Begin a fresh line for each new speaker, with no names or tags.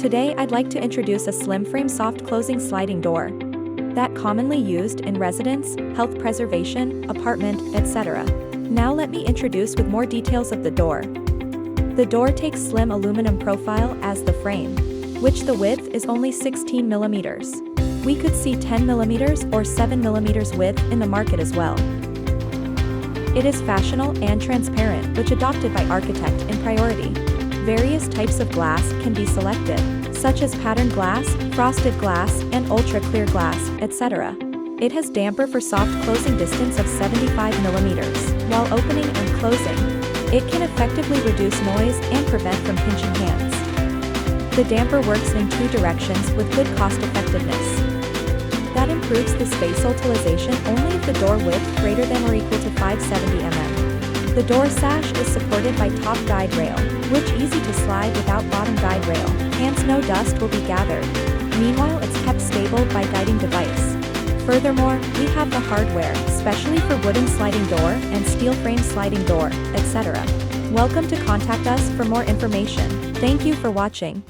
Today I'd like to introduce a slim frame soft closing sliding door that commonly used in residence, health preservation, apartment, etc. Now let me introduce with more details of the door. The door takes slim aluminum profile as the frame, which the width is only 16 millimeters. We could see 10 millimeters or 7 millimeters width in the market as well. It is fashionable and transparent, which adopted by architect in priority. Various types of glass can be selected, such as patterned glass, frosted glass, and ultra-clear glass, etc. It has damper for soft closing distance of 75 millimeters. While opening and closing, it can effectively reduce noise and prevent from pinching hands. The damper works in two directions with good cost effectiveness. That improves the space utilization only if the door width greater than or equal to 570 mm. The door sash is supported by top guide rail, which easy to slide without bottom guide rail, hence no dust will be gathered. Meanwhile it's kept stable by guiding device. Furthermore, we have the hardware, especially for wooden sliding door and steel frame sliding door, etc. Welcome to contact us for more information. Thank you for watching.